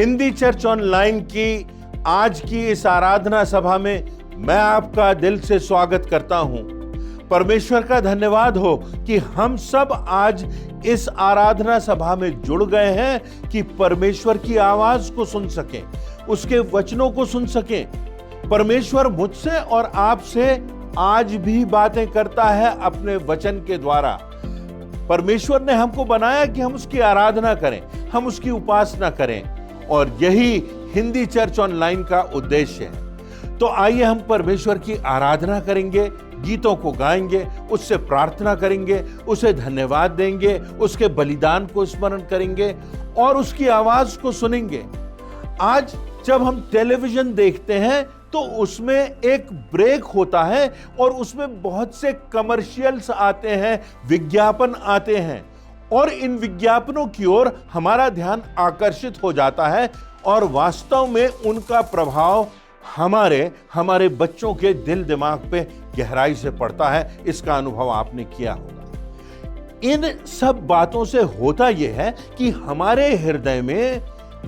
Hindi church online की आज की इस आराधना सभा में मैं आपका दिल से स्वागत करता हूं। परमेश्वर का धन्यवाद हो कि हम सब आज इस आराधना सभा में जुड़ गए हैं कि परमेश्वर की आवाज को सुन सकें, उसके वचनों को सुन सकें। परमेश्वर मुझसे और आपसे आज भी बातें करता है अपने वचन के द्वारा। परमेश्वर ने हमको बनाया कि हम उसकी आराधना करें, हम उसकी उपासना करें, और यही हिंदी चर्च ऑनलाइन का उद्देश्य है। तो आइए हम परमेश्वर की आराधना करेंगे, गीतों को गाएंगे, उससे प्रार्थना करेंगे, उसे धन्यवाद देंगे, उसके बलिदान को स्मरण करेंगे और उसकी आवाज को सुनेंगे। आज जब हम टेलीविजन देखते हैं तो उसमें एक ब्रेक होता है और उसमें बहुत से कमर्शियल्स आते हैं, विज्ञापन आते हैं, और इन विज्ञापनों की ओर हमारा ध्यान आकर्षित हो जाता है और वास्तव में उनका प्रभाव हमारे बच्चों के दिल दिमाग पे गहराई से पड़ता है। इसका अनुभव आपने किया होगा। इन सब बातों से होता यह है कि हमारे हृदय में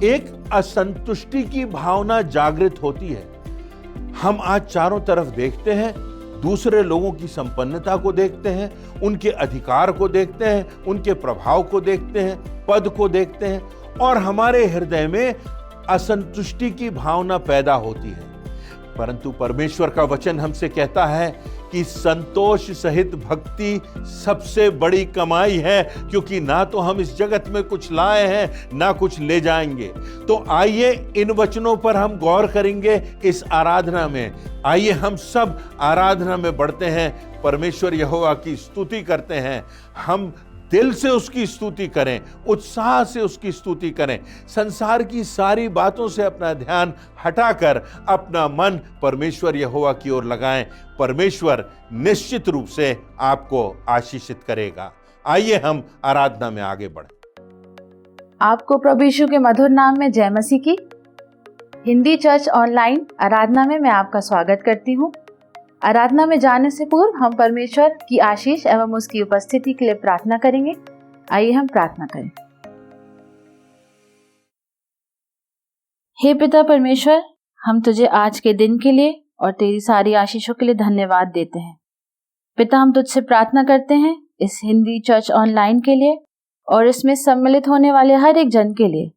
एक असंतुष्टि की भावना जागृत होती है। हम आज चारों तरफ देखते हैं, दूसरे लोगों की संपन्नता को देखते हैं, उनके अधिकार को देखते हैं, उनके प्रभाव को देखते हैं, पद को देखते हैं, और हमारे हृदय में असंतुष्टि की भावना पैदा होती है। परंतु परमेश्वर का वचन हमसे कहता है कि संतोष सहित भक्ति सबसे बड़ी कमाई है, क्योंकि ना तो हम इस जगत में कुछ लाए हैं, ना कुछ ले जाएंगे। तो आइए इन वचनों पर हम गौर करेंगे इस आराधना में। आइए हम सब आराधना में बढ़ते हैं, परमेश्वर यहोवा की स्तुति करते हैं। हम दिल से उसकी स्तुति करें, उत्साह से उसकी स्तुति करें। संसार की सारी बातों से अपना ध्यान हटाकर अपना मन परमेश्वर यहोवा की ओर लगाएं। परमेश्वर निश्चित रूप से आपको आशीषित करेगा। आइए हम आराधना में आगे बढ़ें। आपको प्रभु यीशु के मधुर नाम में जय मसीह की। हिंदी चर्च ऑनलाइन आराधना में मैं आपका स्वागत करती हूँ। आराधना में जाने से पूर्व हम परमेश्वर की आशीष एवं उसकी उपस्थिति के लिए प्रार्थना करेंगे। आइए हम प्रार्थना करें। हे पिता परमेश्वर, हम तुझे आज के दिन के लिए और तेरी सारी आशीषों के लिए धन्यवाद देते हैं। पिता, हम तुझसे प्रार्थना करते हैं इस हिंदी चर्च ऑनलाइन के लिए और इसमें सम्मिलित होने वाले हर एक जन के लिए।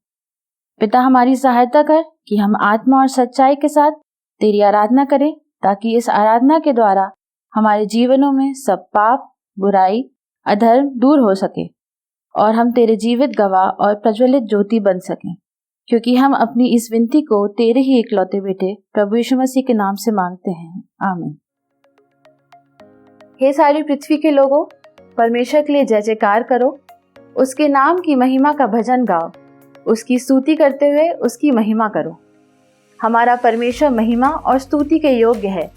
पिता, हमारी सहायता कर कि हम आत्मा और सच्चाई के साथ तेरी आराधना करें, ताकि इस आराधना के द्वारा हमारे जीवनों में सब पाप, बुराई, अधर्म दूर हो सके और हम तेरे जीवित गवाह और प्रज्वलित ज्योति बन सकें, क्योंकि हम अपनी इस विनती को तेरे ही इकलौते बेटे प्रभु यीशु मसीह के नाम से मांगते हैं, आमीन। हे सारी पृथ्वी के लोगों, परमेश्वर के लिए जय जयकार करो, उसके नाम की महिमा का भजन गाओ, उसकी स्तुति करते हुए उसकी महिमा करो। हमारा परमेश्वर महिमा और स्तुति के योग्य है।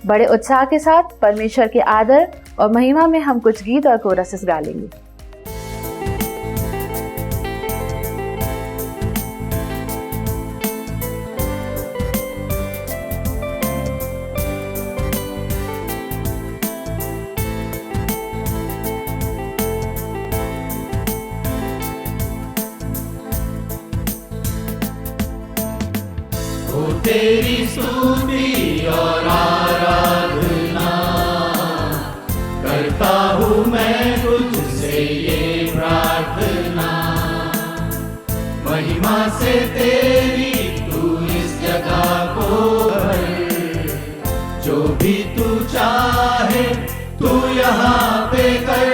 बड़े उत्साह के साथ परमेश्वर के आदर और महिमा में हम कुछ गीत और कोरसेस गा लेंगे। तेरी स्तुति और आराधना करता हूँ मैं तुझसे ये प्रार्थना, महिमा से तेरी तू इस जगह को भर, जो भी तू चाहे तू यहाँ पे कर।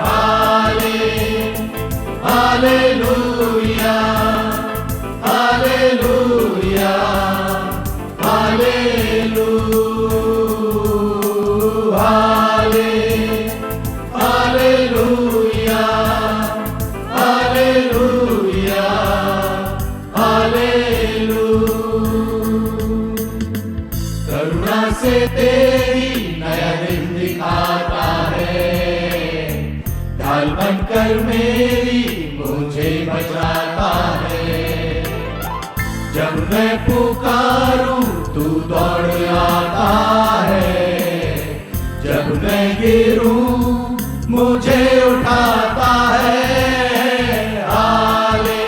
Hallelujah, hallelujah, hallelujah, hallelujah, hallelujah, hallelujah. करुणा से तेरी नया दिन दिखाता है, ढाल बनकर मेरी मुझे बचाता है। जब मैं पुकारूं तू दौड़ आता है, जब मैं गिरूं मुझे उठाता है। हाले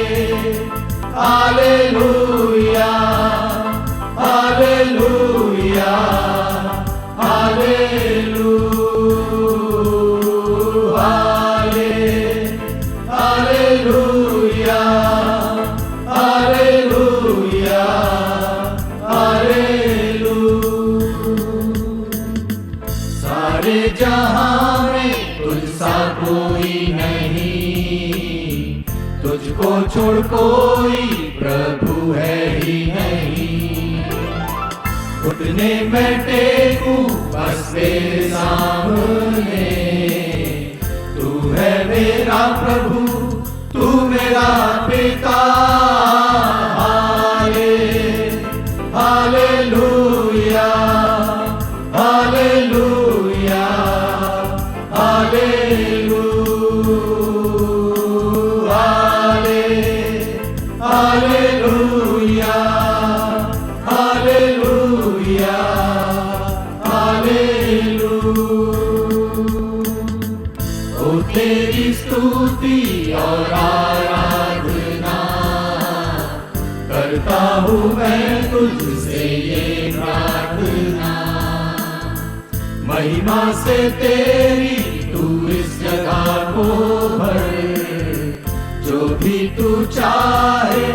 छोड़ कोई प्रभु है ही नहीं। घुटने में टेकूं बस तेरे सामने, तू है मेरा प्रभु, तू मेरा पिता। Hallelujah, hallelujah, hallelujah, hallelujah, hallelujah, hallelujah. ओ तेरी स्तुति और आराधना करता हूँ मैं तुझसे ये प्रार्थना। महिमा से तेरी तू इस जगह को भर, जो भी तू चाहे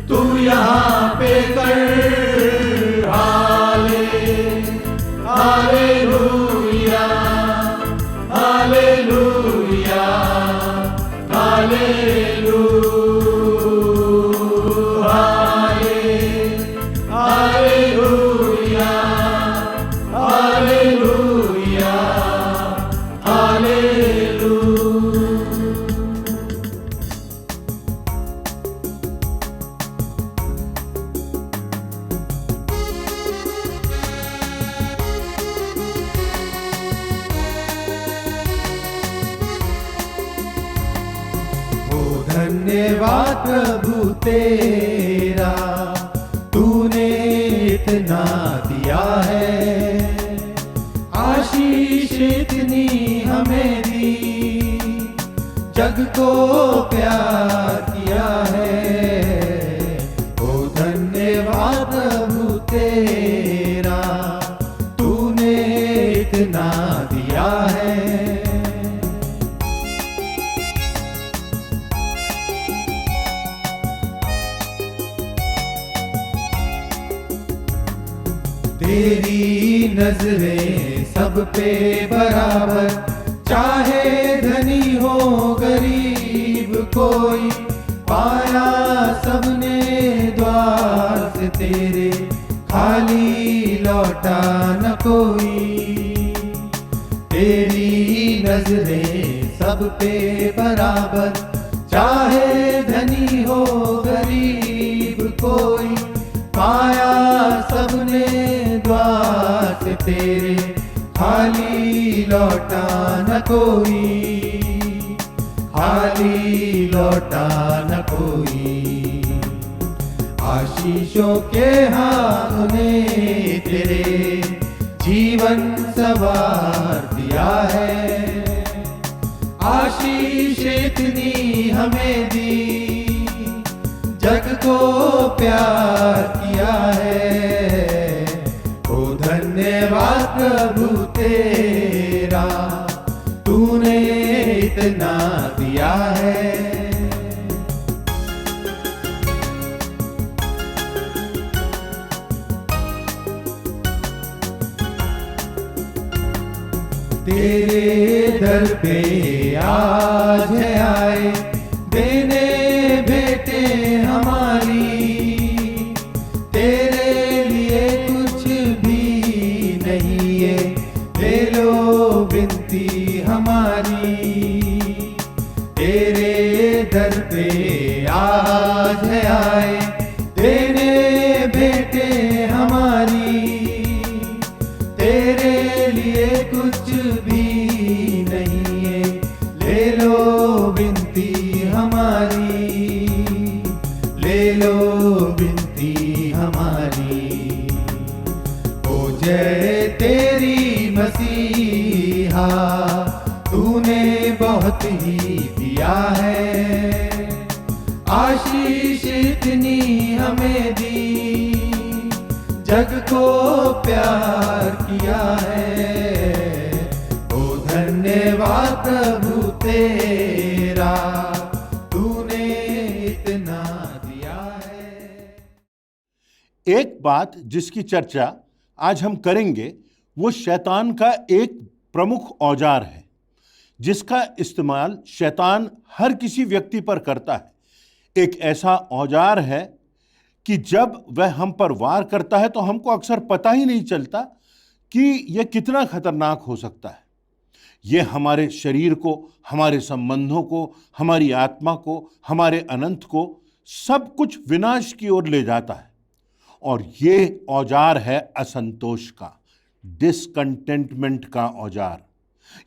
तू यहाँ पे कर। Hallelujah, hallelujah, hallelujah, hallelujah, hallelujah, hallelujah. धन्यवाद प्रभु तेरा, तूने इतना दिया है। आशीष इतनी हमें दी, जग को प्यार किया है। ओ धन्यवाद प्रभु तेरा, तूने इतना दिया है। तेरी नजरें सब पे बराबर, चाहे धनी हो गरीब कोई, पाया सबने द्वार से तेरे, खाली लौटा न कोई। तेरी नजरें सब पे बराबर, चाहे धनी हो गरीब कोई, पाया सबने द्वार से तेरे, खाली लौटा न कोई, खाली लौटा न कोई। आशीषों के हाथों ने तेरे जीवन सवार दिया है। आशीष इतनी हमें दी, जग को प्यार किया है। ओ धन्यवाद प्रभु तेरा, तूने इतना दिया है। तेरे दर पे आज है आए, देने भेंटे हमारी। तेरे लिए कुछ भी नहीं है, ले लो विनती हमारी। तेरे दर पे आज है आए, देने भेंटे हमारी। तेरे लिए कुछ भी नहीं है, ले लो विनती हमारी, ले लो विनती हमारी। ओ जय तेरी मसीहा, तूने बहुत ही दिया है। आशीष इतनी हमें दी, जग को प्यार किया है। ओ धन्यवाद प्रभु तेरा, तूने इतना दिया है। एक बात जिसकी चर्चा आज हम करेंगे वो शैतान का एक प्रमुख औजार है जिसका इस्तेमाल शैतान हर किसी व्यक्ति पर करता है। एक ऐसा औजार है कि जब वह हम पर वार करता है तो हमको अक्सर पता ही नहीं चलता कि यह कितना खतरनाक हो सकता है। यह हमारे शरीर को, हमारे संबंधों को, हमारी आत्मा को, हमारे अनंत को, सब कुछ विनाश की ओर ले जाता है। और यह औजार है असंतोष का, डिसकंटेंटमेंट का औजार।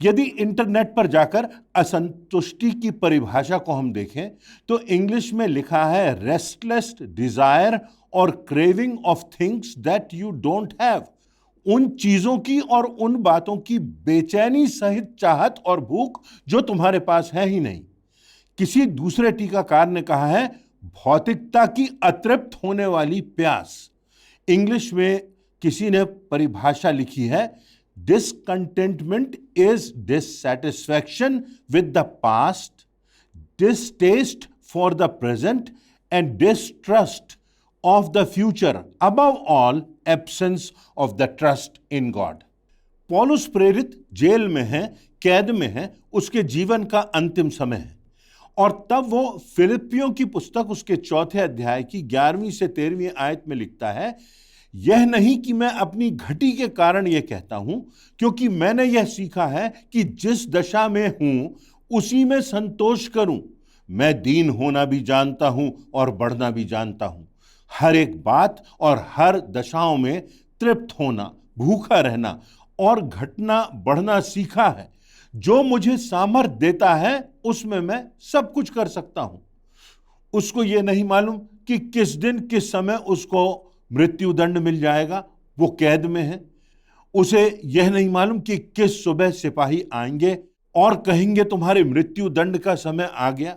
यदि इंटरनेट पर जाकर असंतुष्टि की परिभाषा को हम देखें तो इंग्लिश में लिखा है रेस्टलेस डिजायर और craving of things that you don't have. उन चीजों की और उन बातों की बेचैनी सहित चाहत और भूख जो तुम्हारे पास है ही नहीं। किसी दूसरे टीकाकार ने कहा है भौतिकता की अतृप्त होने वाली प्यास। इंग्लिश में किसी ने परिभाषा लिखी है discontentment is dissatisfaction with the past, distaste for the present and distrust of the future, above all absence of the trust in God. पौलुस प्रेरित जेल में है, कैद में है, उसके जीवन का अंतिम समय है और तब वो फिलिपियों की पुस्तक उसके 4 अध्याय की 11वीं से 13वीं आयत में लिखता है, यह नहीं कि मैं अपनी घटी के कारण यह कहता हूं, क्योंकि मैंने यह सीखा है कि जिस दशा में हूं उसी में संतोष करूं। मैं दीन होना भी जानता हूं और बढ़ना भी जानता हूं। हर एक बात और हर दशाओं में तृप्त होना, भूखा रहना और घटना बढ़ना सीखा है। जो मुझे सामर्थ देता है उसमें मैं सब कुछ कर सकता हूं। उसको यह नहीं मालूम कि किस दिन किस समय उसको मृत्यु दंड मिल जाएगा, वो कैद में है। उसे यह नहीं मालूम कि किस सुबह सिपाही आएंगे और कहेंगे तुम्हारे मृत्यु दंड का समय आ गया।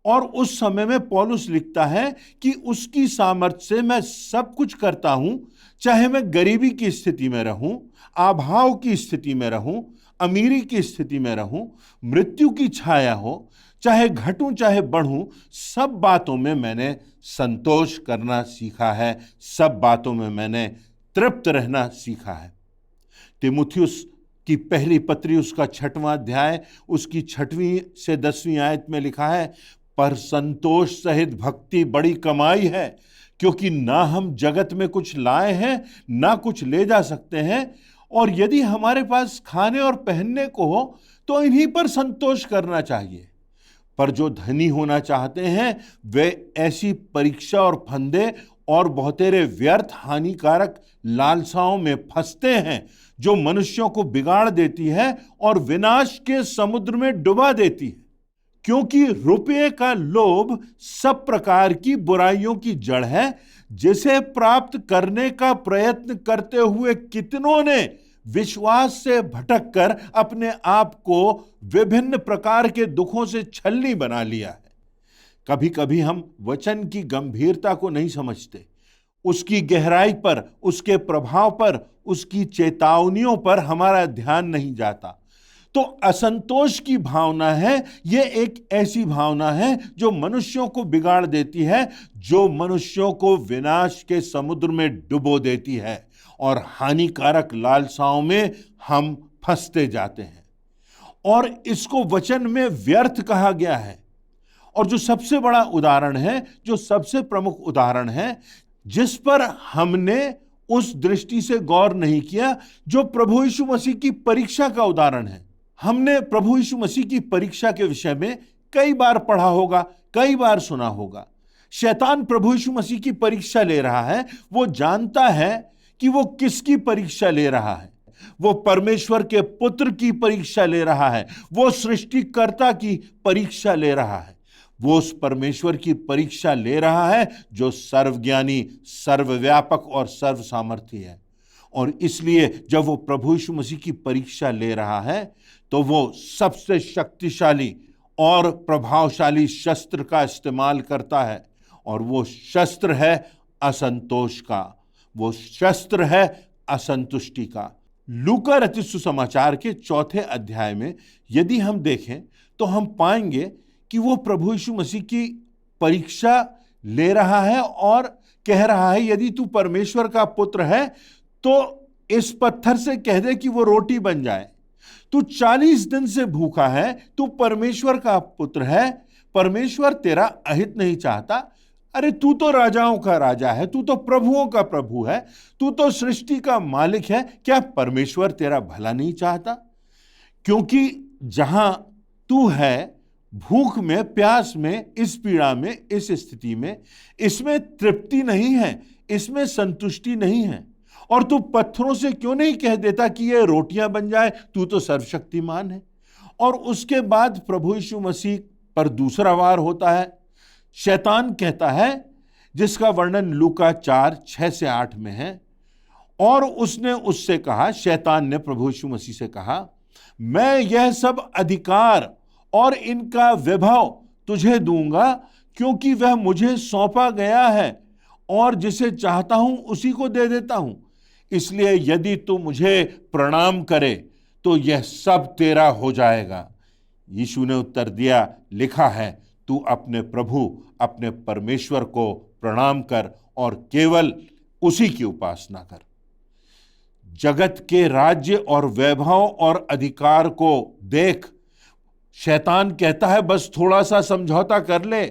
और उस समय में पौलुस लिखता है कि उसकी सामर्थ्य से मैं सब कुछ करता हूं, चाहे मैं गरीबी की स्थिति में रहूं, अभाव की स्थिति में रहूं, अमीरी की स्थिति में रहूं, मृत्यु की छाया हो, चाहे घटूं चाहे बढ़ूं, सब बातों में मैंने संतोष करना सीखा है, सब बातों में मैंने तृप्त रहना सीखा है। तीमुथियुस की पहली पत्री उसका 6वां अध्याय उसकी 6वीं से 10वीं आयत में लिखा है, पर संतोष सहित भक्ति बड़ी कमाई है, क्योंकि ना हम जगत में कुछ लाए हैं ना कुछ ले जा सकते हैं, और यदि हमारे पास खाने और पहनने को हो तो इन्हीं पर संतोष करना चाहिए। पर जो धनी होना चाहते हैं वे ऐसी परीक्षा और फंदे और बहुतेरे व्यर्थ हानिकारक लालसाओं में फंसते हैं जो मनुष्यों को बिगाड़ देती है और विनाश के समुद्र में डुबा देती है। क्योंकि रुपये का लोभ सब प्रकार की बुराइयों की जड़ है, जिसे प्राप्त करने का प्रयत्न करते हुए कितनों ने विश्वास से भटककर अपने आप को विभिन्न प्रकार के दुखों से छलनी बना लिया है। कभी कभी हम वचन की गंभीरता को नहीं समझते, उसकी गहराई पर, उसके प्रभाव पर, उसकी चेतावनियों पर हमारा ध्यान नहीं जाता। तो असंतोष की भावना है, यह एक ऐसी भावना है जो मनुष्यों को बिगाड़ देती है, जो मनुष्यों को विनाश के समुद्र में डुबो देती है और हानिकारक लालसाओं में हम फंसते जाते हैं। और इसको वचन में व्यर्थ कहा गया है। और जो सबसे बड़ा उदाहरण है, जो सबसे प्रमुख उदाहरण है, जिस पर हमने उस दृष्टि से गौर नहीं किया, जो प्रभु यीशु मसीह की परीक्षा का उदाहरण है। हमने प्रभु यीशु मसीह की परीक्षा के विषय में कई बार पढ़ा होगा, कई बार सुना होगा। शैतान प्रभु यीशु मसीह की परीक्षा ले रहा है। वो जानता है कि वो किसकी परीक्षा ले रहा है। वो परमेश्वर के पुत्र की परीक्षा ले रहा है, वो सृष्टिकर्ता की परीक्षा ले रहा है। वो उस परमेश्वर की परीक्षा ले रहा है जो सर्वज्ञानी, सर्वव्यापक और सर्व सामर्थी है। और इसलिए जब वो प्रभु यीशु मसीह की परीक्षा ले रहा है तो वो सबसे शक्तिशाली और प्रभावशाली शस्त्र का इस्तेमाल करता है, और वो शस्त्र है असंतोष का, वो शस्त्र है असंतुष्टि का। लूका रचित सुसमाचार के 4 अध्याय में यदि हम देखें तो हम पाएंगे कि वो प्रभु यीशु मसीह की परीक्षा ले रहा है और कह रहा है, यदि तू परमेश्वर का पुत्र है तो इस पत्थर से कह दे कि वो रोटी बन जाए। तू 40 दिन से भूखा है, तू परमेश्वर का पुत्र है, परमेश्वर तेरा अहित नहीं चाहता। अरे तू तो राजाओं का राजा है, तू तो प्रभुओं का प्रभु है, तू तो सृष्टि का मालिक है। क्या परमेश्वर तेरा भला नहीं चाहता? क्योंकि जहां तू है, भूख में, प्यास में, इस पीड़ा में, इस स्थिति में, इसमें तृप्ति नहीं है, इसमें संतुष्टि नहीं है। और तू पत्थरों से क्यों नहीं कह देता कि ये रोटियां बन जाए? तू तो सर्वशक्तिमान है। और उसके बाद प्रभु यीशु मसीह पर दूसरा वार होता है। शैतान कहता है, जिसका वर्णन लूका 4:6-8 में है, और उसने उससे कहा, शैतान ने प्रभु यीशु मसीह से कहा, मैं यह सब अधिकार और इनका वैभव तुझे दूंगा, क्योंकि वह मुझे सौंपा गया है, और जिसे चाहता हूं उसी को दे देता हूं। इसलिए यदि तू मुझे प्रणाम करे तो यह सब तेरा हो जाएगा। यीशु ने उत्तर दिया, लिखा है, तू अपने प्रभु, अपने परमेश्वर को प्रणाम कर और केवल उसी की उपासना कर। जगत के राज्य और वैभव और अधिकार को देख। शैतान कहता है, बस थोड़ा सा समझौता कर ले,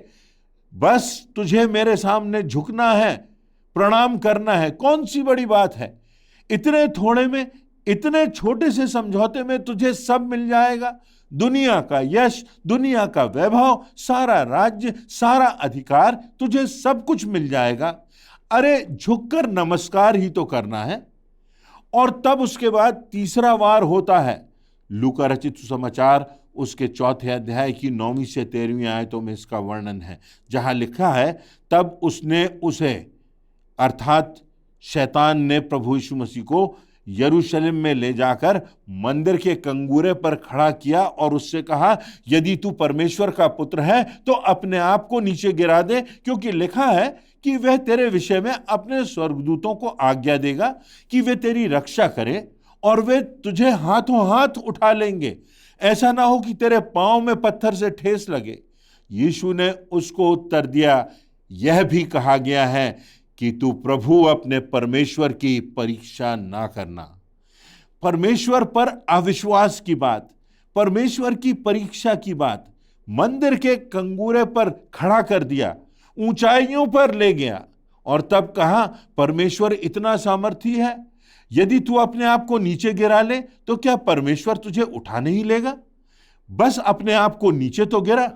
बस तुझे मेरे सामने झुकना है, प्रणाम करना है। कौन सी बड़ी बात है? इतने थोड़े में, इतने छोटे से समझौते में तुझे सब मिल जाएगा। दुनिया का यश, दुनिया का वैभव, सारा राज्य, सारा अधिकार, तुझे सब कुछ मिल जाएगा। अरे झुककर नमस्कार ही तो करना है। और तब उसके बाद तीसरा वार होता है। लूका रचित सुसमाचार उसके 4 अध्याय की 9वीं से 13वीं आयतों में इसका वर्णन है, जहां लिखा है, तब उसने उसे, अर्थात शैतान ने प्रभु यीशु मसीह को यरूशलेम में ले जाकर मंदिर के कंगूरे पर खड़ा किया और उससे कहा, यदि तू परमेश्वर का पुत्र है तो अपने आप को नीचे गिरा दे, क्योंकि लिखा है कि वह तेरे विषय में अपने स्वर्गदूतों को आज्ञा देगा कि वे तेरी रक्षा करें, और वे तुझे हाथों हाथ उठा लेंगे, ऐसा ना हो कि तेरे पांव में पत्थर से ठेस लगे। यीशु ने उसको उत्तर दिया, यह भी कहा गया है कि तू प्रभु अपने परमेश्वर की परीक्षा ना करना। परमेश्वर पर अविश्वास की बात, परमेश्वर की परीक्षा की बात, मंदिर के कंगूरे पर खड़ा कर दिया, ऊंचाइयों पर ले गया, और तब कहा, परमेश्वर इतना सामर्थी है, यदि तू अपने आप को नीचे गिरा ले तो क्या परमेश्वर तुझे उठा नहीं लेगा? बस अपने आप को नीचे तो गिरा।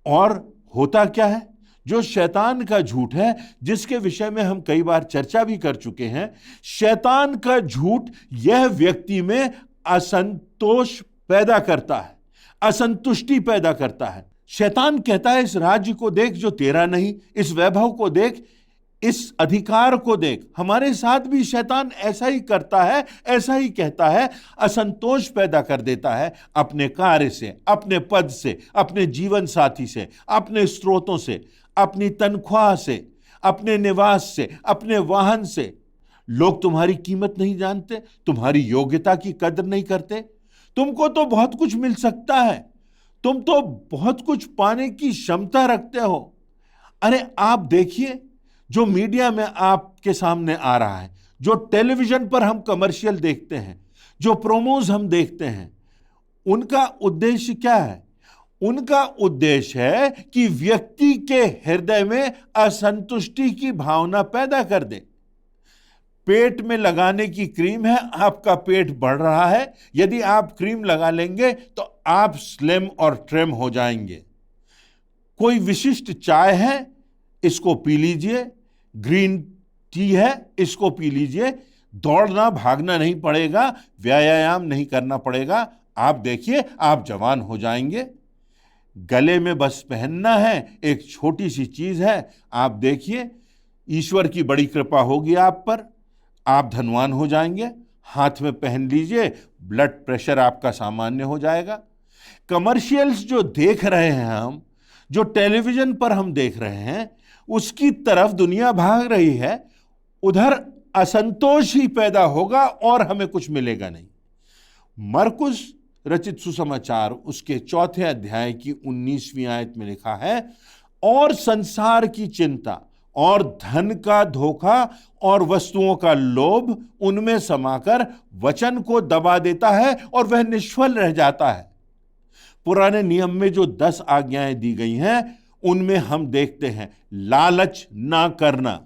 और होता क्या है? जो शैतान का झूठ है, जिसके विषय में हम कई बार चर्चा भी कर चुके हैं, शैतान का झूठ यह व्यक्ति में असंतोष पैदा करता है, असंतुष्टि पैदा करता है। शैतान कहता है, इस राज्य को देख जो तेरा नहीं, इस वैभव को देख, इस अधिकार को देख। हमारे साथ भी शैतान ऐसा ही करता है, ऐसा ही कहता है, असंतोष पैदा कर देता है अपने कार्य से, अपने पद से, अपने जीवन साथी से, अपने स्रोतों से, अपनी तनख्वाह से, अपने निवास से, अपने वाहन से। लोग तुम्हारी कीमत नहीं जानते, तुम्हारी योग्यता की कदर नहीं करते। तुमको तो बहुत कुछ मिल सकता है, तुम तो बहुत कुछ पाने की क्षमता रखते हो। अरे आप देखिए, जो मीडिया में आपके सामने आ रहा है, जो टेलीविजन पर हम कमर्शियल देखते हैं, जो प्रोमोज हम देखते हैं, उनका उद्देश्य क्या है? उनका उद्देश्य है कि व्यक्ति के हृदय में असंतुष्टि की भावना पैदा कर दे। पेट में लगाने की क्रीम है, आपका पेट बढ़ रहा है, यदि आप क्रीम लगा लेंगे तो आप स्लिम और ट्रिम हो जाएंगे। कोई विशिष्ट चाय है, इसको पी लीजिए, ग्रीन टी है, इसको पी लीजिए, दौड़ना भागना नहीं पड़ेगा, व्यायाम नहीं करना पड़ेगा, आप देखिए आप जवान हो जाएंगे। गले में बस पहनना है, एक छोटी सी चीज है, आप देखिए ईश्वर की बड़ी कृपा होगी आप पर, आप धनवान हो जाएंगे। हाथ में पहन लीजिए, ब्लड प्रेशर आपका सामान्य हो जाएगा। कमर्शियल्स जो देख रहे हैं हम, जो टेलीविजन पर हम देख रहे हैं, उसकी तरफ दुनिया भाग रही है, उधर असंतोष ही पैदा होगा और हमें कुछ मिलेगा नहीं। मरकुस रचित सुसमाचार उसके 4 अध्याय की 19वीं आयत में लिखा है, और संसार की चिंता और धन का धोखा और वस्तुओं का लोभ उनमें समाकर वचन को दबा देता है और वह निष्फल रह जाता है। पुराने नियम में जो 10 आज्ञाएं दी गई हैं उनमें हम देखते हैं लालच ना करना।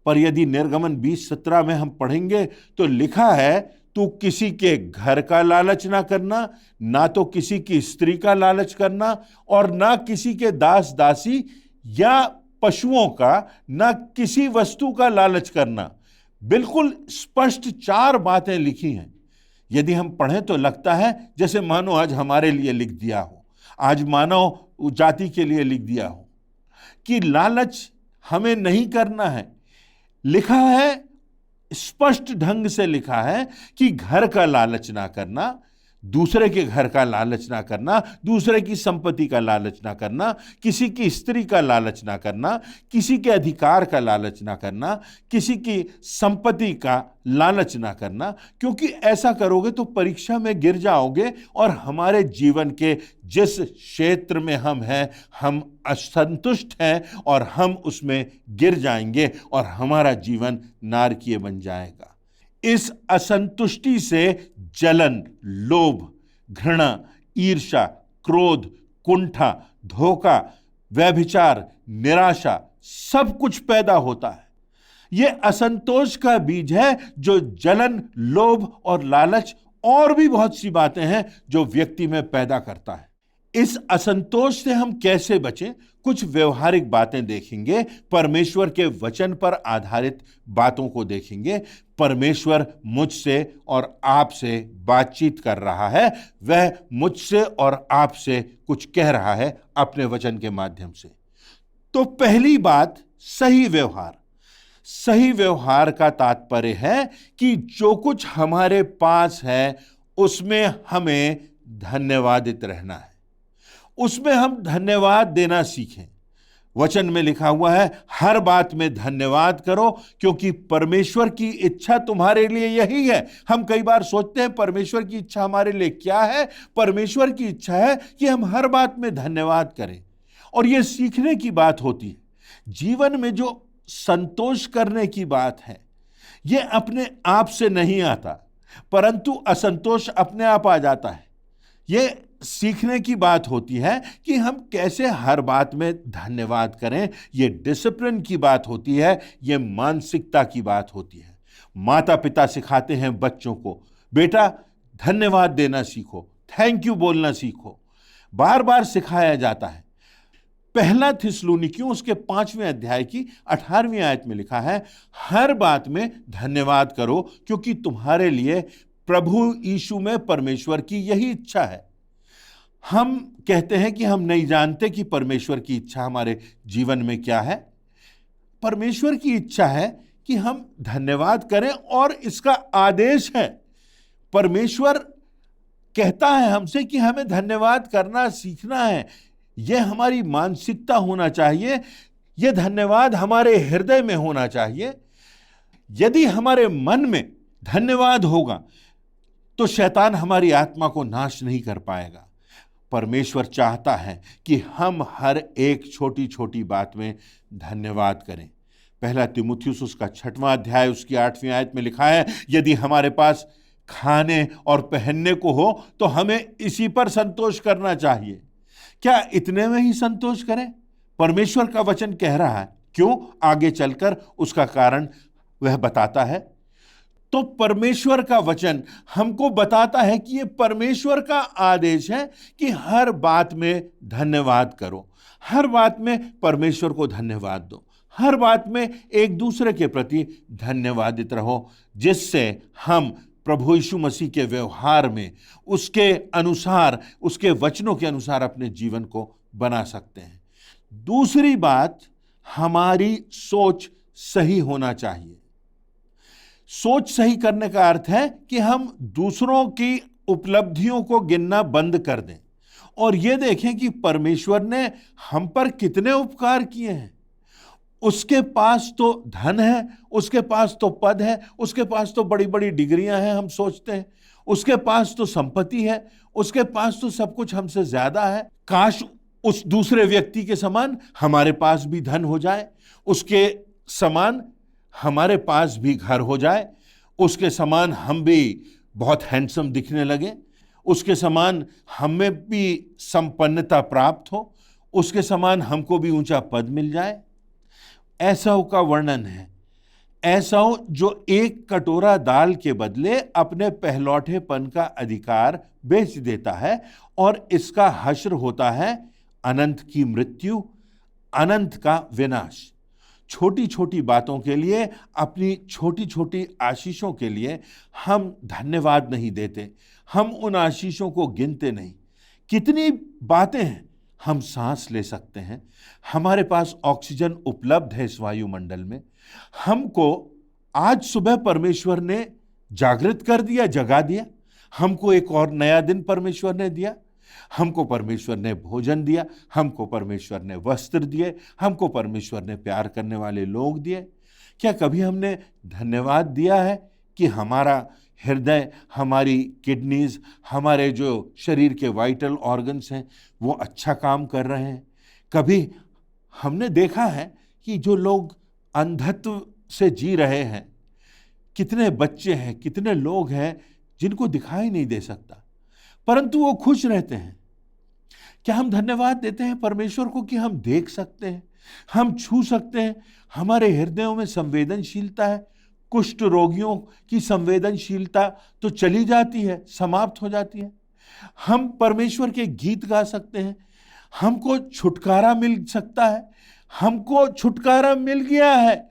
पर यदि निर्गमन 20:17 में हम पढ़ेंगे तो लिखा है तू किसी के घर का लालच ना करना, ना तो किसी की स्त्री का लालच करना, और ना किसी के दास दासी या पशुओं का, ना किसी वस्तु का लालच करना। बिल्कुल स्पष्ट 4 बातें लिखी हैं। यदि हम पढ़ें तो लगता है जैसे मानो आज हमारे लिए लिख दिया हो, आज मानव जाति के लिए लिख दिया हो कि लालच हमें नहीं करना है। लिखा है, स्पष्ट ढंग से लिखा है कि घर का लालच ना करना, दूसरे के घर का लालच ना करना, दूसरे की संपत्ति का लालच ना करना, किसी की स्त्री का लालच ना करना, किसी के अधिकार का लालच ना करना, किसी की संपत्ति का लालच ना करना, क्योंकि ऐसा करोगे तो परीक्षा में गिर जाओगे और हमारे जीवन के जिस क्षेत्र में हम हैं हम असंतुष्ट हैं और हम उसमें गिर जाएंगे और हमारा जीवन नारकीय बन जाएगा। इस असंतुष्टि से जलन, लोभ, घृणा, ईर्ष्या, क्रोध, कुंठा, धोखा, व्यभिचार, निराशा सब कुछ पैदा होता है। यह असंतोष का बीज है जो जलन, लोभ और लालच और भी बहुत सी बातें हैं जो व्यक्ति में पैदा करता है। इस असंतोष से हम कैसे बचें, कुछ व्यवहारिक बातें देखेंगे, परमेश्वर के वचन पर आधारित बातों को देखेंगे। परमेश्वर मुझसे और आपसे बातचीत कर रहा है, वह मुझसे और आपसे कुछ कह रहा है अपने वचन के माध्यम से। तो पहली बात, सही व्यवहार। सही व्यवहार का तात्पर्य है कि जो कुछ हमारे पास है उसमें हमें धन्यवादित रहना है, उसमें हम धन्यवाद देना सीखें। वचन में लिखा हुआ है हर बात में धन्यवाद करो क्योंकि परमेश्वर की इच्छा तुम्हारे लिए यही है। हम कई बार सोचते हैं परमेश्वर की इच्छा हमारे लिए क्या है। परमेश्वर की इच्छा है कि हम हर बात में धन्यवाद करें, और यह सीखने की बात होती है। जीवन में जो संतोष करने की बात है यह अपने आप से नहीं आता, परंतु असंतोष अपने आप आ जाता है। यह सीखने की बात होती है कि हम कैसे हर बात में धन्यवाद करें। यह डिसिप्लिन की बात होती है, यह मानसिकता की बात होती है। माता पिता सिखाते हैं बच्चों को, बेटा धन्यवाद देना सीखो, थैंक यू बोलना सीखो, बार बार सिखाया जाता है। पहला थिस्सलुनीकियों उसके 5वें अध्याय की 18वीं आयत में लिखा है हर बात में धन्यवाद करो क्योंकि तुम्हारे लिए प्रभु यीशु में परमेश्वर की यही इच्छा है। हम कहते हैं कि हम नहीं जानते कि परमेश्वर की इच्छा हमारे जीवन में क्या है। परमेश्वर की इच्छा है कि हम धन्यवाद करें और इसका आदेश है। परमेश्वर कहता है हमसे कि हमें धन्यवाद करना सीखना है। यह हमारी मानसिकता होना चाहिए, यह धन्यवाद हमारे हृदय में होना चाहिए। यदि हमारे मन में धन्यवाद होगा तो शैतान हमारी आत्मा को नाश नहीं कर पाएगा। परमेश्वर चाहता है कि हम हर एक छोटी छोटी बात में धन्यवाद करें। पहला तीमुथियुस उसका 6वां अध्याय उसकी 8वीं आयत में लिखा है यदि हमारे पास खाने और पहनने को हो तो हमें इसी पर संतोष करना चाहिए। क्या इतने में ही संतोष करें? परमेश्वर का वचन कह रहा है। क्यों? आगे चलकर उसका कारण वह बताता है। तो परमेश्वर का वचन हमको बताता है कि यह परमेश्वर का आदेश है कि हर बात में धन्यवाद करो, हर बात में परमेश्वर को धन्यवाद दो, हर बात में एक दूसरे के प्रति धन्यवादित रहो, जिससे हम प्रभु यीशु मसीह के व्यवहार में उसके अनुसार, उसके वचनों के अनुसार अपने जीवन को बना सकते हैं। दूसरी बात, हमारी सोच सही होना चाहिए। सोच सही करने का अर्थ है कि हम दूसरों की उपलब्धियों को गिनना बंद कर दें और यह देखें कि परमेश्वर ने हम पर कितने उपकार किए हैं। उसके पास तो धन है, उसके पास तो पद है, उसके पास तो बड़ी बड़ी डिग्रियां हैं, हम सोचते हैं उसके पास तो संपत्ति है, उसके पास तो सब कुछ हमसे ज्यादा है। काश उस दूसरे व्यक्ति के समान हमारे पास भी धन हो जाए, उसके समान हमारे पास भी घर हो जाए, उसके समान हम भी बहुत हैंडसम दिखने लगे, उसके समान हमें भी संपन्नता प्राप्त हो, उसके समान हमको भी ऊंचा पद मिल जाए। एसाव का वर्णन है, एसाव जो एक कटोरा दाल के बदले अपने पहलौठेपन का अधिकार बेच देता है, और इसका हश्र होता है अनंत की मृत्यु, अनंत का विनाश। छोटी छोटी बातों के लिए, अपनी छोटी छोटी आशीषों के लिए हम धन्यवाद नहीं देते, हम उन आशीषों को गिनते नहीं। कितनी बातें हैं, हम सांस ले सकते हैं, हमारे पास ऑक्सीजन उपलब्ध है इस वायुमंडल में। हमको आज सुबह परमेश्वर ने जागृत कर दिया, जगा दिया, हमको एक और नया दिन परमेश्वर ने दिया, हमको परमेश्वर ने भोजन दिया, हमको परमेश्वर ने वस्त्र दिए, हमको परमेश्वर ने प्यार करने वाले लोग दिए। क्या कभी हमने धन्यवाद दिया है कि हमारा हृदय, हमारी किडनीज, हमारे जो शरीर के वाइटल ऑर्गन्स हैं वो अच्छा काम कर रहे हैं? कभी हमने देखा है कि जो लोग अंधत्व से जी रहे हैं, कितने बच्चे हैं, कितने लोग हैं जिनको दिखाई नहीं दे सकता, परंतु वो खुश रहते हैं। क्या हम धन्यवाद देते हैं परमेश्वर को कि हम देख सकते हैं, हम छू सकते हैं, हमारे हृदयों में संवेदनशीलता है? कुष्ठ रोगियों की संवेदनशीलता तो चली जाती है, समाप्त हो जाती है। हम परमेश्वर के गीत गा सकते हैं, हमको छुटकारा मिल सकता है, हमको छुटकारा मिल गया है।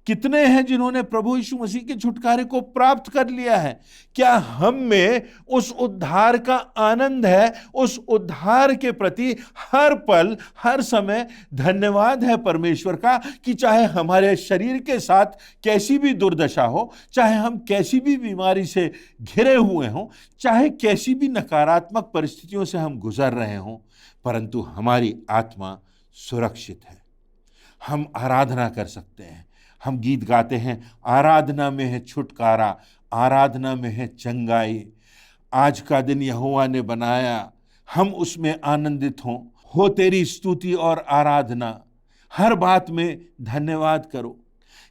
कितने हैं जिन्होंने प्रभु यीशु मसीह के छुटकारे को प्राप्त कर लिया है? क्या हम में उस उद्धार का आनंद है? उस उद्धार के प्रति हर पल, हर समय धन्यवाद है परमेश्वर का कि चाहे हमारे शरीर के साथ कैसी भी दुर्दशा हो, चाहे हम कैसी भी बीमारी से घिरे हुए हों, चाहे कैसी भी नकारात्मक परिस्थितियों से हम गुजर रहे हों, परंतु हमारी आत्मा सुरक्षित है। हम आराधना कर सकते हैं। हम गीत गाते हैं, आराधना में है छुटकारा, आराधना में है चंगाई। आज का दिन यहोवा ने बनाया, हम उसमें आनंदित हों। हो तेरी स्तुति और आराधना, हर बात में धन्यवाद करो।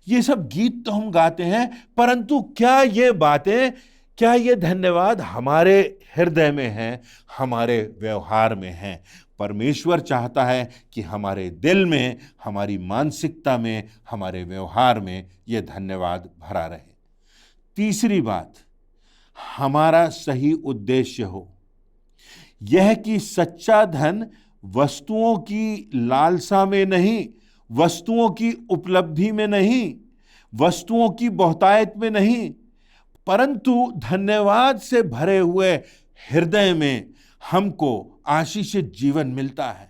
ये सब गीत तो हम गाते हैं, परंतु क्या ये बातें, क्या ये धन्यवाद हमारे हृदय में है, हमारे व्यवहार में है? परमेश्वर चाहता है कि हमारे दिल में, हमारी मानसिकता में, हमारे व्यवहार में यह धन्यवाद भरा रहे। तीसरी बात, हमारा सही उद्देश्य हो, यह कि सच्चा धन वस्तुओं की लालसा में नहीं, वस्तुओं की उपलब्धि में नहीं, वस्तुओं की बहुतायत में नहीं, परंतु धन्यवाद से भरे हुए हृदय में हमको आशीषित जीवन मिलता है।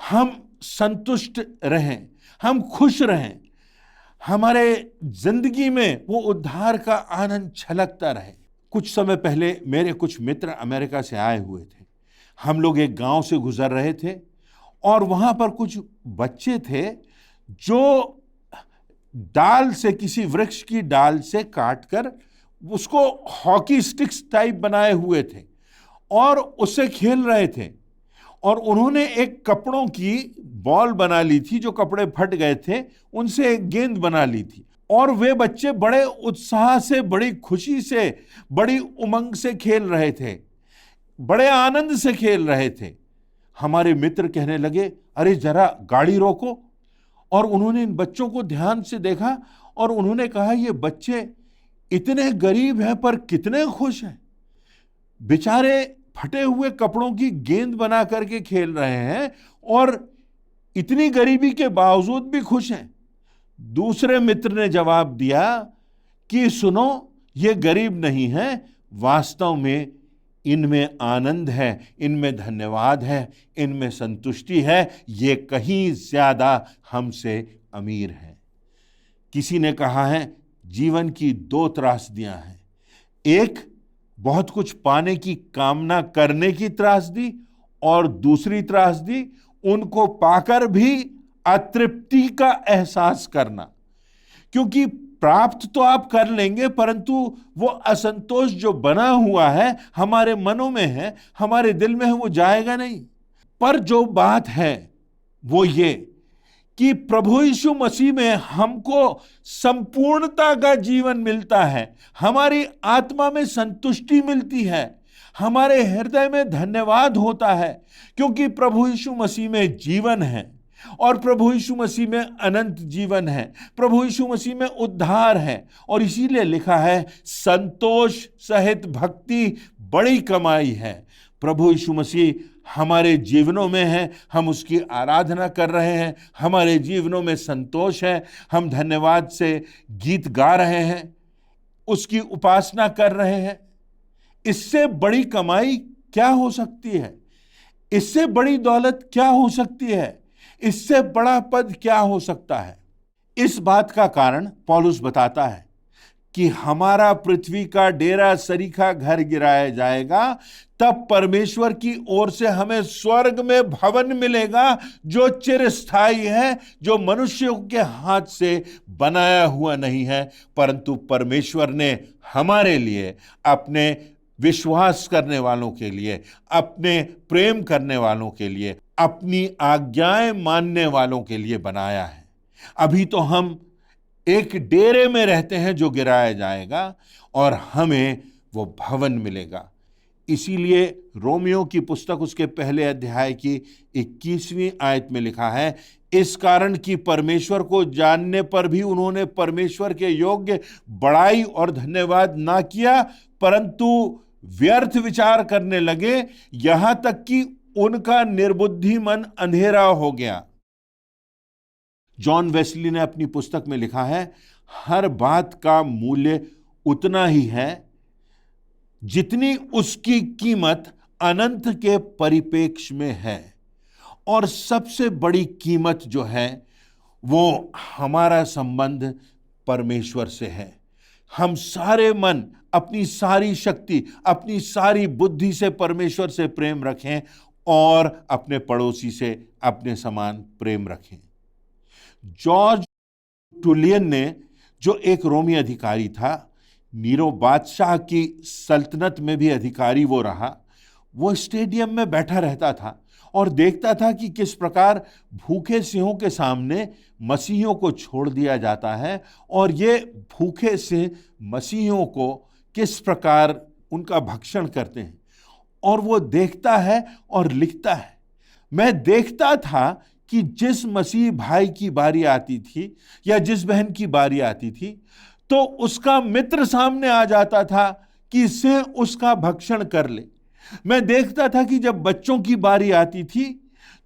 हम संतुष्ट रहें, हम खुश रहें, हमारे जिंदगी में वो उद्धार का आनंद छलकता रहे। कुछ समय पहले मेरे कुछ मित्र अमेरिका से आए हुए थे। हम लोग एक गांव से गुजर रहे थे और वहां पर कुछ बच्चे थे जो डाल से, किसी वृक्ष की डाल से काटकर उसको हॉकी स्टिक्स टाइप बनाए हुए थे और उससे खेल रहे थे। और उन्होंने एक कपड़ों की बॉल बना ली थी, जो कपड़े फट गए थे उनसे एक गेंद बना ली थी, और वे बच्चे बड़े उत्साह से, बड़ी खुशी से, बड़ी उमंग से खेल रहे थे, बड़े आनंद से खेल रहे थे। हमारे मित्र कहने लगे, अरे जरा गाड़ी रोको। और उन्होंने इन बच्चों को ध्यान से देखा और उन्होंने कहा, ये बच्चे इतने गरीब हैं पर कितने खुश हैं। बेचारे फटे हुए कपड़ों की गेंद बना करके खेल रहे हैं और इतनी गरीबी के बावजूद भी खुश हैं। दूसरे मित्र ने जवाब दिया कि सुनो, ये गरीब नहीं है, वास्तव में इनमें आनंद है, इनमें धन्यवाद है, इनमें संतुष्टि है, ये कहीं ज्यादा हमसे अमीर है। किसी ने कहा है, जीवन की दो त्रासदियां हैं, एक बहुत कुछ पाने की कामना करने की त्रासदी, और दूसरी त्रासदी उनको पाकर भी अतृप्ति का एहसास करना। क्योंकि प्राप्त तो आप कर लेंगे, परंतु वो असंतोष जो बना हुआ है हमारे मनों में है, हमारे दिल में है, वो जाएगा नहीं। पर जो बात है वो ये कि प्रभु यीशु मसीह में हमको संपूर्णता का जीवन मिलता है, हमारी आत्मा में संतुष्टि मिलती है, हमारे हृदय में धन्यवाद होता है, क्योंकि प्रभु यीशु मसीह में जीवन है और प्रभु यीशु मसीह में अनंत जीवन है, प्रभु यीशु मसीह में उद्धार है। और इसीलिए लिखा है, संतोष सहित भक्ति बड़ी कमाई है। प्रभु यीशु मसीह हमारे जीवनों में है, हम उसकी आराधना कर रहे हैं, हमारे जीवनों में संतोष है, हम धन्यवाद से गीत गा रहे हैं, उसकी उपासना कर रहे हैं। इससे बड़ी कमाई क्या हो सकती है? इससे बड़ी दौलत क्या हो सकती है? इससे बड़ा पद क्या हो सकता है? इस बात का कारण पौलुस बताता है कि हमारा पृथ्वी का डेरा सरीखा घर गिराया जाएगा, तब परमेश्वर की ओर से हमें स्वर्ग में भवन मिलेगा जो चिरस्थायी है, जो मनुष्यों के हाथ से बनाया हुआ नहीं है, परंतु परमेश्वर ने हमारे लिए, अपने विश्वास करने वालों के लिए, अपने प्रेम करने वालों के लिए, अपनी आज्ञाएं मानने वालों के लिए बनाया है। अभी तो हम एक डेरे में रहते हैं जो गिराया जाएगा और हमें वो भवन मिलेगा। इसीलिए रोमियो की पुस्तक उसके पहले अध्याय की 21वीं आयत में लिखा है, इस कारण कि परमेश्वर को जानने पर भी उन्होंने परमेश्वर के योग्य बड़ाई और धन्यवाद ना किया, परंतु व्यर्थ विचार करने लगे, यहां तक कि उनका निर्बुद्धि मन अंधेरा हो गया। जॉन वेस्ली ने अपनी पुस्तक में लिखा है, हर बात का मूल्य उतना ही है जितनी उसकी कीमत अनंत के परिप्रेक्ष्य में है। और सबसे बड़ी कीमत जो है वो हमारा संबंध परमेश्वर से है। हम सारे मन, अपनी सारी शक्ति, अपनी सारी बुद्धि से परमेश्वर से प्रेम रखें और अपने पड़ोसी से अपने समान प्रेम रखें। जॉर्ज टुलियन ने, जो एक रोमी अधिकारी था, नीरो बादशाह की सल्तनत में भी अधिकारी वो रहा, वो स्टेडियम में बैठा रहता था और देखता था कि किस प्रकार भूखे सिंहों के सामने मसीहियों को छोड़ दिया जाता है और ये भूखे सिंह मसीहियों को किस प्रकार उनका भक्षण करते हैं। और वो देखता है और लिखता है, मैं देखता था कि जिस मसीह भाई की बारी आती थी या जिस बहन की बारी आती थी, तो उसका मित्र सामने आ जाता था कि इससे उसका भक्षण कर ले। मैं देखता था कि जब बच्चों की बारी आती थी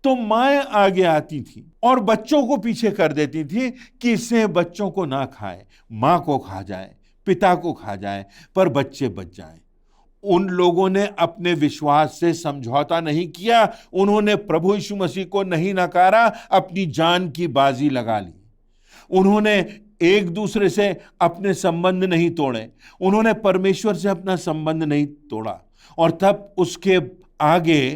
तो माएं आगे आती थी और बच्चों को पीछे कर देती थी कि इससे बच्चों को ना खाए, मां को खा जाए, पिता को खा जाए, पर बच्चे बच जाएं। उन लोगों ने अपने विश्वास से समझौता नहीं किया, उन्होंने प्रभु यीशु मसीह को नहीं नकारा, अपनी जान की बाजी लगा ली। उन्होंने एक दूसरे से अपने संबंध नहीं तोड़े, उन्होंने परमेश्वर से अपना संबंध नहीं तोड़ा। और तब उसके आगे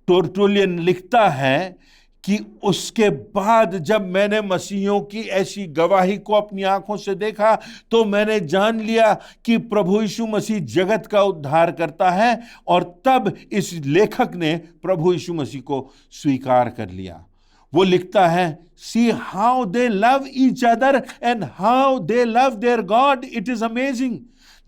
टर्टुलियन लिखता है कि उसके बाद जब मैंने मसीहियों की ऐसी गवाही को अपनी आंखों से देखा, तो मैंने जान लिया कि प्रभु यीशु मसीह जगत का उद्धार करता है। और तब इस लेखक ने प्रभु यीशु मसीह को स्वीकार कर लिया। वो लिखता है, see how they love each other and how they love their God, it is amazing.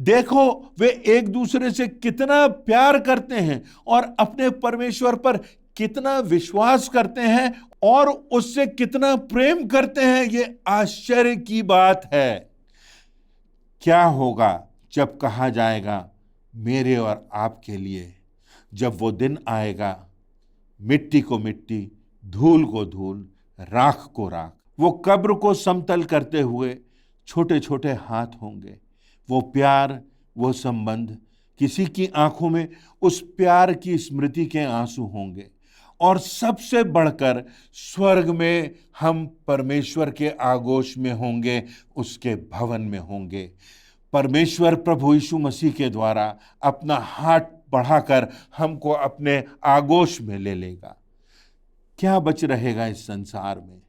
देखो वे एक दूसरे से कितना प्यार करते हैं और अपने परमेश्वर पर कितना विश्वास करते हैं और उससे कितना प्रेम करते हैं। ये आश्चर्य की बात है। क्या होगा जब कहा जाएगा मेरे और आपके लिए, जब वो दिन आएगा, मिट्टी को मिट्टी, धूल को धूल, राख को राख। वो कब्र को समतल करते हुए छोटे छोटे हाथ होंगे। वो प्यार, वो संबंध, किसी की आंखों में उस प्यार की स्मृति के आंसू होंगे। और सबसे बढ़कर स्वर्ग में हम परमेश्वर के आगोश में होंगे, उसके भवन में होंगे। परमेश्वर प्रभु यीशु मसीह के द्वारा अपना हाथ बढ़ाकर हमको अपने आगोश में ले लेगा। क्या बच रहेगा इस संसार में?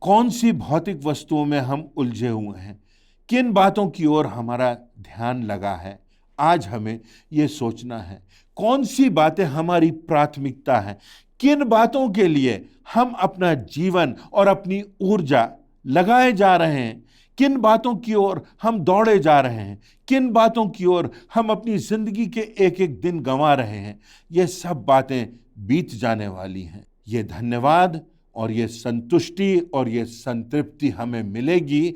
कौन सी भौतिक वस्तुओं में हम उलझे हुए हैं? किन बातों की ओर हमारा ध्यान लगा है? आज हमें ये सोचना है, कौन सी बातें हमारी प्राथमिकता है, किन बातों के लिए हम अपना जीवन और अपनी ऊर्जा लगाए जा रहे हैं, किन बातों की ओर हम दौड़े जा रहे हैं, किन बातों की ओर हम अपनी जिंदगी के एक एक दिन गंवा रहे हैं, ये सब बातें बीत जाने वाली हैं। ये धन्यवाद और ये संतुष्टि और ये संतृप्ति हमें मिलेगी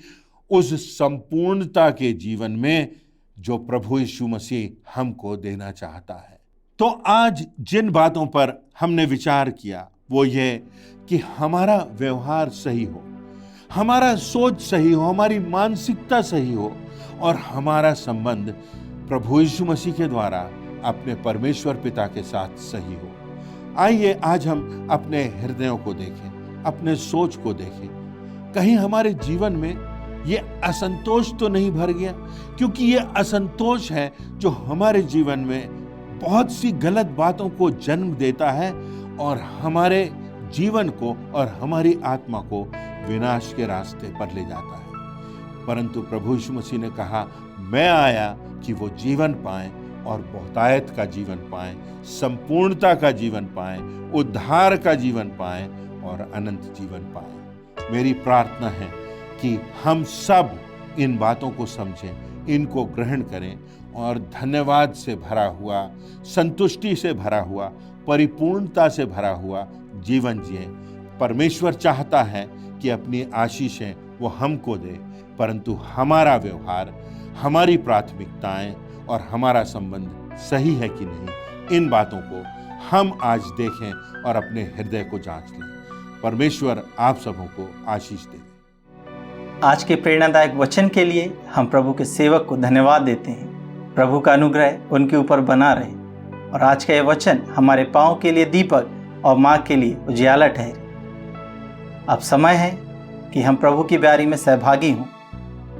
उस संपूर्णता के जीवन में जो प्रभु यीशु मसीह हमको देना चाहता है। तो आज जिन बातों पर हमने विचार किया वो ये कि हमारा व्यवहार सही हो, हमारा सोच सही हो, हमारी मानसिकता सही हो और हमारा संबंध प्रभु यीशु मसीह के द्वारा अपने परमेश्वर पिता के साथ सही हो। आइए आज हम अपने हृदयों को देखें, अपने सोच को देखें। कहीं हमारे जीवन में ये असंतोष तो नहीं भर गया, क्योंकि ये असंतोष है जो हमारे जीवन में बहुत सी गलत बातों को जन्म देता है और हमारे जीवन को और हमारी आत्मा को विनाश के रास्ते पर ले जाता है। परंतु प्रभु यीशु मसीह ने कहा, मैं आया कि वो जीवन पाएं और बहुतायत का जीवन पाएं, संपूर्णता का जीवन पाएं, उद्धार का जीवन पाएं और अनंत जीवन पाएं। मेरी प्रार्थना है कि हम सब इन बातों को समझें, इनको ग्रहण करें और धन्यवाद से भरा हुआ, संतुष्टि से भरा हुआ, परिपूर्णता से भरा हुआ जीवन जिए। परमेश्वर चाहता है कि अपनी आशीषें वो हमको दे, परंतु हमारा व्यवहार, हमारी प्राथमिकताएं और हमारा संबंध सही है कि नहीं, इन बातों को हम आज देखें और अपने हृदय को जांच लें। परमेश्वर आप सबों को आशीष दे। आज के प्रेरणादायक वचन के लिए हम प्रभु के सेवक को धन्यवाद देते हैं। प्रभु का अनुग्रह उनके ऊपर बना रहे और आज का यह वचन हमारे पांव के लिए दीपक और मार्ग के लिए उजियाला ठहरे। अब समय है कि हम प्रभु की ब्यारी में सहभागी हों।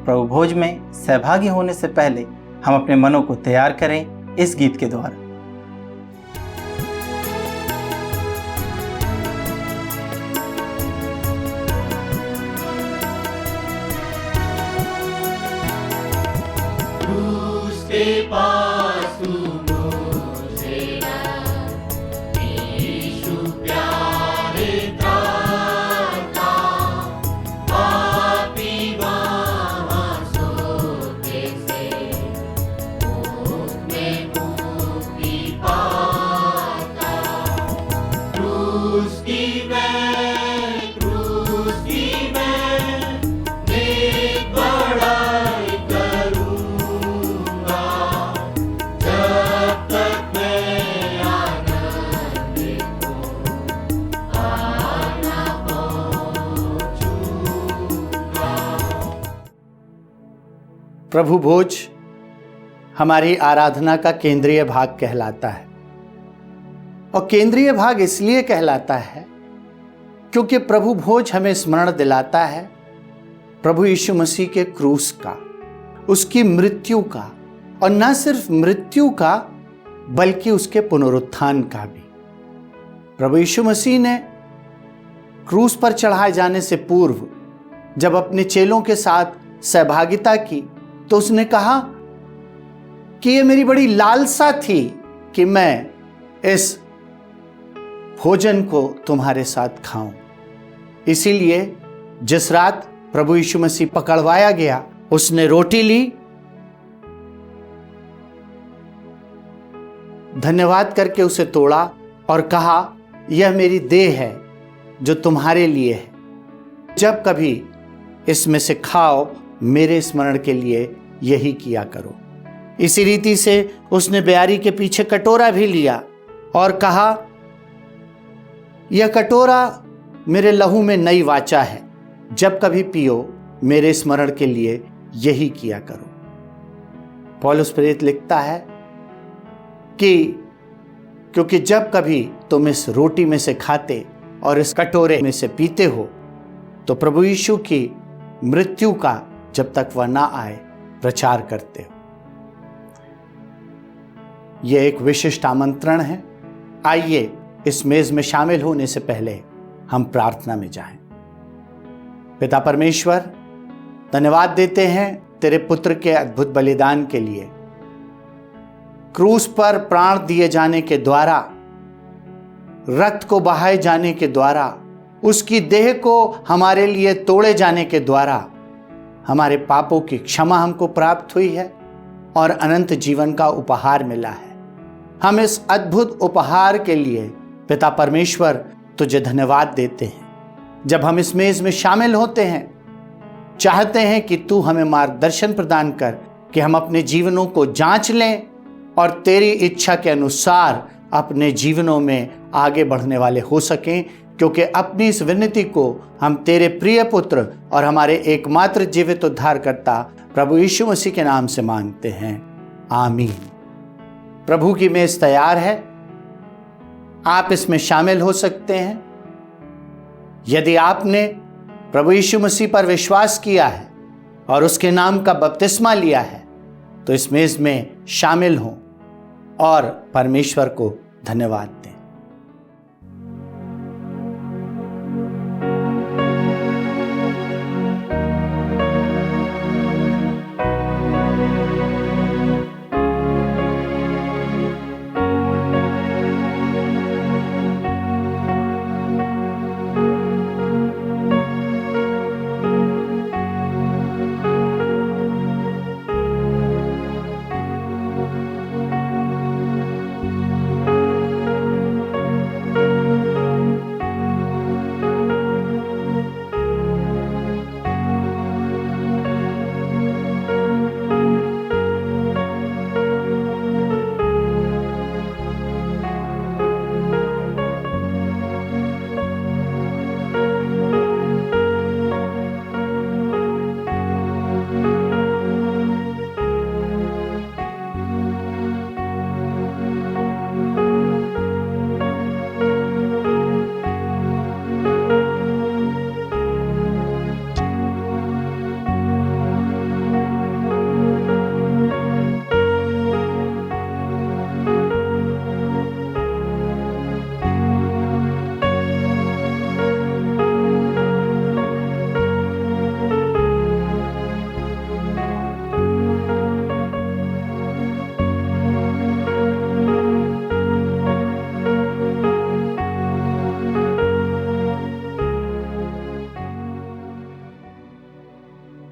प्रभु भोज में सहभागी होने से पहले हम अपने मनों को तैयार करें इस गीत के द्वारा। क्रूस के पास तू मुझे ला, यीशु प्यारे त्राता, पापी वहाँ सोते से मुक्त में मुक्ति पाता। क्रूस की मैं नेक बड़ाई करूँगा, जब तक मैं आनंद को आना पहुँचूँगा। प्रभु भोज हमारी आराधना का केंद्रीय भाग कहलाता है और केंद्रीय भाग इसलिए कहलाता है क्योंकि प्रभु भोज हमें स्मरण दिलाता है प्रभु यीशु मसीह के क्रूस का, उसकी मृत्यु का, और न सिर्फ मृत्यु का बल्कि उसके पुनरुत्थान का भी। प्रभु यीशु मसीह ने क्रूस पर चढ़ाए जाने से पूर्व जब अपने चेलों के साथ सहभागिता की तो उसने कहा कि ये मेरी बड़ी लालसा थी कि मैं इस भोजन को तुम्हारे साथ खाऊं। इसीलिए जिस रात प्रभु यीशु मसीह पकड़वाया गया, उसने रोटी ली, धन्यवाद करके उसे तोड़ा और कहा, यह मेरी देह है जो तुम्हारे लिए है, जब कभी इसमें से खाओ मेरे स्मरण के लिए यही किया करो। इसी रीति से उसने ब्यारी के पीछे कटोरा भी लिया और कहा, यह कटोरा मेरे लहू में नई वाचा है, जब कभी पियो मेरे स्मरण के लिए यही किया करो। पौलुस प्रेरित लिखता है कि क्योंकि जब कभी तुम इस रोटी में से खाते और इस कटोरे में से पीते हो तो प्रभु यीशु की मृत्यु का जब तक वह ना आए प्रचार करते हो। यह एक विशिष्ट आमंत्रण है। आइए इस मेज में शामिल होने से पहले हम प्रार्थना में जाएं। पिता परमेश्वर, धन्यवाद देते हैं तेरे पुत्र के अद्भुत बलिदान के लिए। क्रूस पर प्राण दिए जाने के द्वारा, रक्त को बहाए जाने के द्वारा, उसकी देह को हमारे लिए तोड़े जाने के द्वारा हमारे पापों की क्षमा हमको प्राप्त हुई है और अनंत जीवन का उपहार मिला है। हम इस अद्भुत उपहार के लिए पिता परमेश्वर तुझे धन्यवाद देते हैं। जब हम इस मेज में शामिल होते हैं, चाहते हैं कि तू हमें मार्गदर्शन प्रदान कर कि हम अपने जीवनों को जांच लें और तेरी इच्छा के अनुसार अपने जीवनों में आगे बढ़ने वाले हो सकें, क्योंकि अपनी इस विनती को हम तेरे प्रिय पुत्र और हमारे एकमात्र जीवित उद्धारकर्ता प्रभु यीशु मसीह के नाम से मांगते हैं, आमीन। प्रभु की मेज तैयार है, आप इसमें शामिल हो सकते हैं। यदि आपने प्रभु यीशु मसीह पर विश्वास किया है और उसके नाम का बपतिस्मा लिया है, तो इस मेज में शामिल हों और परमेश्वर को धन्यवाद दें।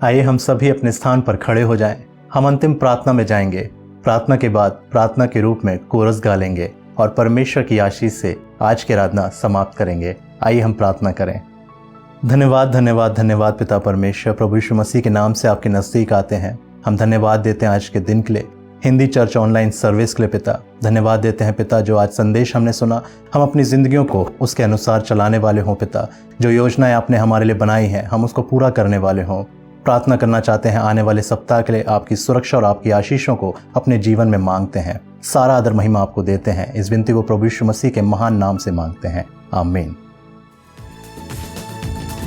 आइए हम सभी अपने स्थान पर खड़े हो जाएं। हम अंतिम प्रार्थना में जाएंगे। प्रार्थना के बाद प्रार्थना के रूप में कोरस गा लेंगे और परमेश्वर की आशीष से आज की आराधना समाप्त करेंगे। आइए हम प्रार्थना करें। धन्यवाद धन्यवाद धन्यवाद पिता परमेश्वर, प्रभु यीशु मसीह के नाम से आपके नज़दीक आते हैं। हम धन्यवाद देते हैं आज के दिन के लिए, हिंदी चर्च ऑनलाइन सर्विस के लिए पिता। धन्यवाद देते हैं पिता जो आज संदेश हमने सुना, हम अपनी ज़िंदगियों को उसके अनुसार चलाने वाले हों पिता। जो योजनाएं आपने हमारे लिए बनाई हैं हम उसको पूरा करने वाले हों। प्रार्थना करना चाहते हैं आने वाले सप्ताह के लिए आपकी सुरक्षा और आपकी आशीषों को अपने जीवन में मांगते हैं। सारा आदर महिमा आपको देते हैं। इस विनती को प्रभु यीशु मसीह के महान नाम से मांगते हैं, आमीन।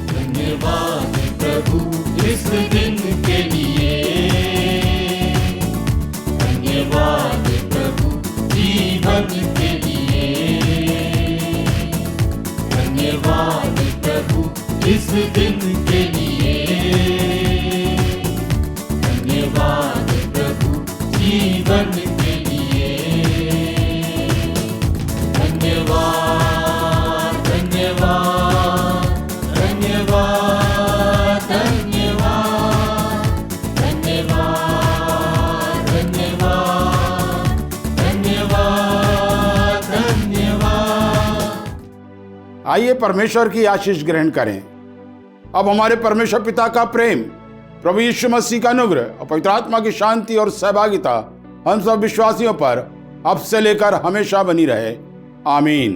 धन्यवाद प्रभु इस दिन के लिए, धन्यवाद प्रभु जीवन के लिए, धन्यवाद प्रभु इस दिन के लिए, धन्यवाद प्रभु जीवन के लिए, धन्यवाद धन्यवाद धन्यवाद धन्यवाद धन्यवाद धन्यवाद धन्यवाद धन्यवाद। आइए परमेश्वर की आशीष ग्रहण करें। अब हमारे परमेश्वर पिता का प्रेम, प्रभु यीशु मसीह का अनुग्रह और पवित्र आत्मा की शांति और सहभागिता हम सब विश्वासियों पर अब से लेकर हमेशा बनी रहे, आमीन।